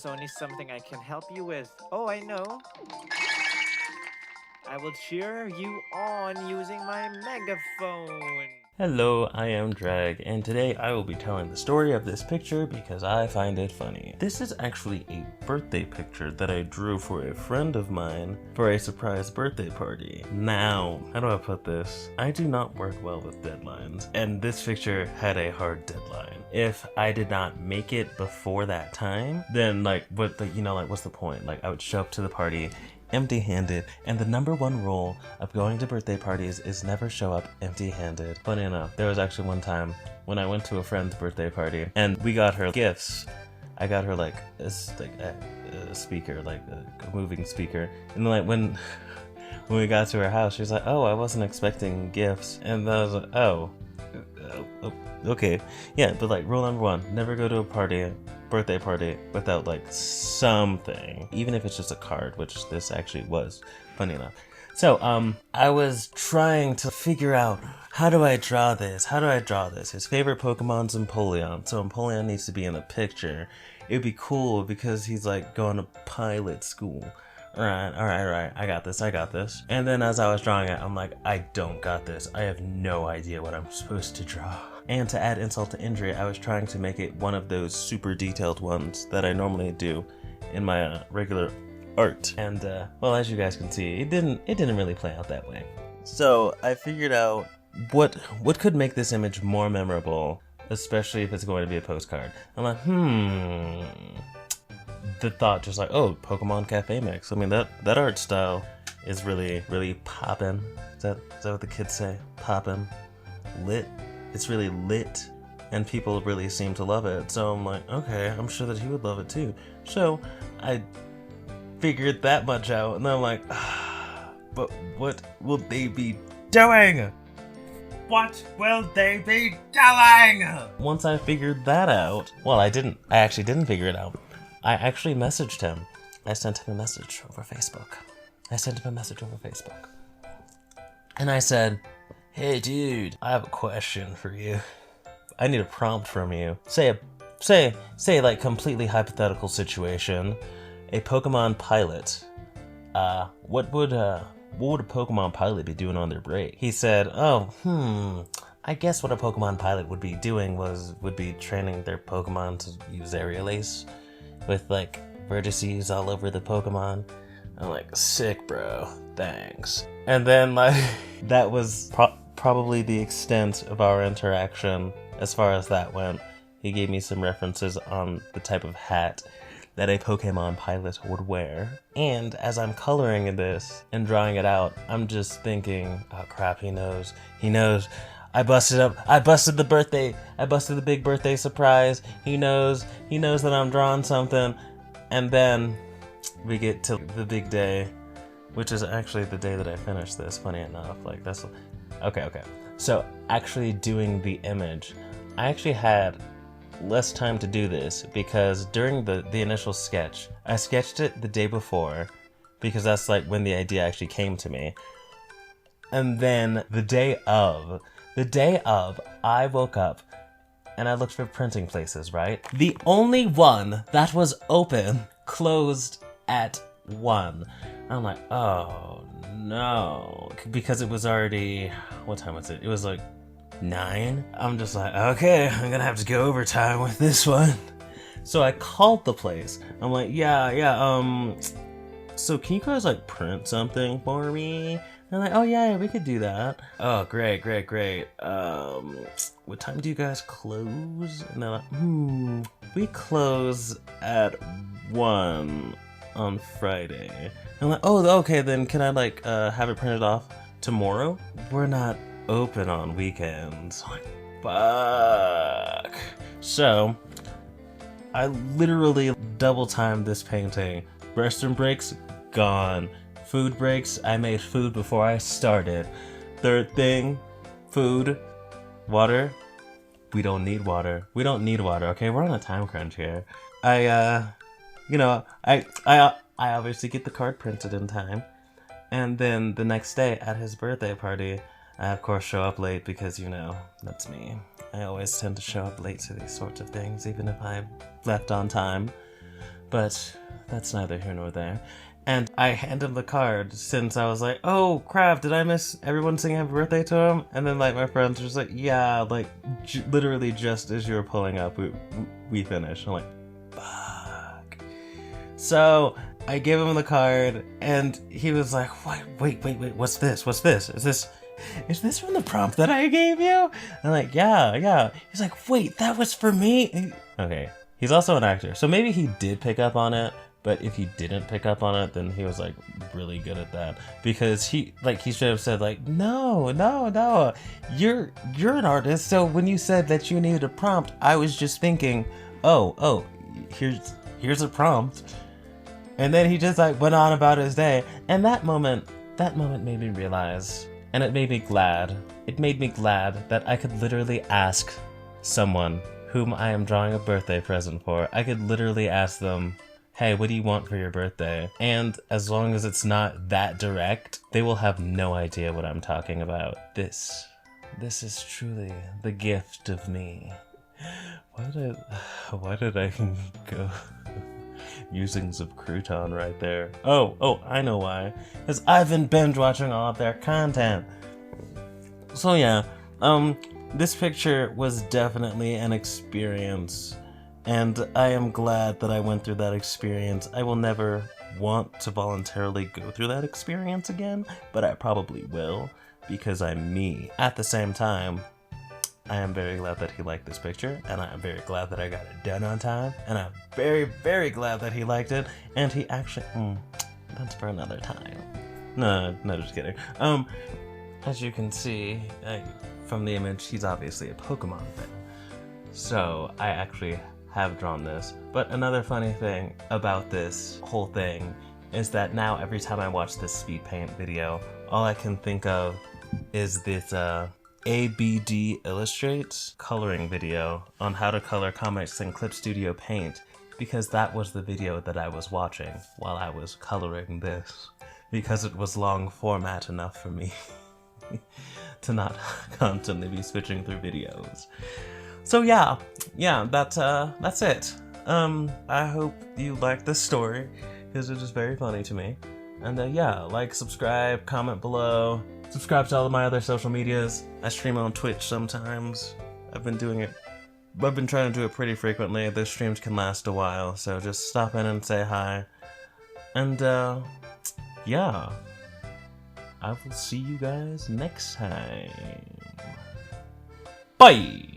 Only something I can help you with. Oh, I know. I will cheer you on using my megaphone. Hello, I am Drag, and today I will be telling the story of this picture because I find it funny. This is actually a birthday picture that I drew for a friend of mine for a surprise birthday party. Now, how do I put this? I do not work well with deadlines, and this picture had a hard deadline. If I did not make it before that time, then what's the point? I would show up to the party empty-handed, and the number one rule of going to birthday parties is never show up empty-handed. Funny enough, there was actually one time when I went to a friend's birthday party and we got her gifts. I got her a speaker, a moving speaker, and then when we got to her house, she was like, "Oh, I wasn't expecting gifts," and I was like, "Oh, okay, yeah." But rule number one: never go to a birthday party without something, even if it's just a card, which this actually was, funny enough. So I was trying to figure out, how do I draw this? His favorite Pokemon's Empoleon, so Empoleon needs to be in the picture. It'd be cool because he's going to pilot school. Alright, I got this. And then as I was drawing it, I'm like, I don't got this. I have no idea what I'm supposed to draw. And to add insult to injury, I was trying to make it one of those super detailed ones that I normally do in my regular art. And well, as you guys can see, it didn't really play out that way. So I figured out what could make this image more memorable, especially if it's going to be a postcard. I'm like, the thought just oh, Pokemon Cafe Mix. I mean, that art style is really, really poppin'. Is that what the kids say? Poppin'? Lit? It's really lit, and people really seem to love it. So I'm like, okay, I'm sure that he would love it too. So I figured that much out, and then I'm like, but what will they be doing? What will they be doing? Once I figured that out, well, I actually didn't figure it out. I actually messaged him. I sent him a message over Facebook. And I said, "Hey dude, I have a question for you. I need a prompt from you. Say completely hypothetical situation. A Pokemon pilot. What would a Pokemon pilot be doing on their break?" He said, I guess what a Pokemon pilot would be doing would be training their Pokemon to use aerial ace with vertices all over the Pokemon. I'm like, sick, bro. Thanks. And then that was probably the extent of our interaction as far as that went. He gave me some references on the type of hat that a Pokemon pilot would wear. And as I'm coloring this and drawing it out, I'm just thinking, oh crap, he knows. I busted the big birthday surprise. He knows that I'm drawing something. And then we get to the big day, which is actually the day that I finished this, funny enough. Okay. So actually doing the image, I actually had less time to do this because during the initial sketch, I sketched it the day before because that's when the idea actually came to me. And then the day of, I woke up and I looked for printing places, right? The only one that was open closed at 1. I'm like, oh no, because it was already, what time was it? It was 9. I'm just like, okay, I'm gonna have to go overtime with this one. So I called the place. I'm like, yeah, so can you guys print something for me? And they're like, oh yeah, we could do that. Oh, great. What time do you guys close? And they're like, we close at 1 on Friday. I'm like, oh, okay, then can I have it printed off tomorrow? We're not open on weekends. Fuck. So I literally double timed this painting. Restroom breaks, gone. Food breaks, I made food before I started. Third thing, food. Water, we don't need water. Okay? We're on a time crunch here. I obviously get the card printed in time. And then the next day at his birthday party, I of course show up late because, that's me. I always tend to show up late to these sorts of things, even if I left on time. But that's neither here nor there. And I hand him the card since I was like, oh crap, did I miss everyone singing happy birthday to him? And then like my friends were just like, yeah, like literally just as you were pulling up, we finished. I'm like, fuck. So I gave him the card and he was like, what? Wait, what's this? Is this from the prompt that I gave you? I'm like, yeah. He's like, wait, that was for me? Okay, he's also an actor, so maybe he did pick up on it. But if he didn't pick up on it, then he was like really good at that, because he should have said like, no, you're an artist. So when you said that you needed a prompt, I was just thinking, oh, here's a prompt. And then he just like went on about his day, and that moment made me realize, and it made me glad. It made me glad that I could literally ask someone whom I am drawing a birthday present for. I could literally ask them, hey, what do you want for your birthday? And as long as it's not that direct, they will have no idea what I'm talking about. This is truly the gift of me. Why did I go using some crouton right there? Oh, I know why. Because I've been binge watching all of their content. So yeah, this picture was definitely an experience. And I am glad that I went through that experience. I will never want to voluntarily go through that experience again, but I probably will, because I'm me. At the same time, I am very glad that he liked this picture, and I am very glad that I got it done on time, and I'm very, very glad that he liked it, and he actually, that's for another time. No, just kidding. As you can see, from the image, he's obviously a Pokemon fan. So, I actually have drawn this. But another funny thing about this whole thing is that now every time I watch this speed paint video, all I can think of is this ABD Illustrates coloring video on how to color comics in Clip Studio Paint, because that was the video that I was watching while I was coloring this, because it was long format enough for me to not constantly be switching through videos. So yeah, that's it. I hope you liked this story, because it is very funny to me. And yeah, like, subscribe, comment below, subscribe to all of my other social medias. I stream on Twitch sometimes. I've been trying to do it pretty frequently. Those streams can last a while, so just stop in and say hi. And yeah, I will see you guys next time. Bye!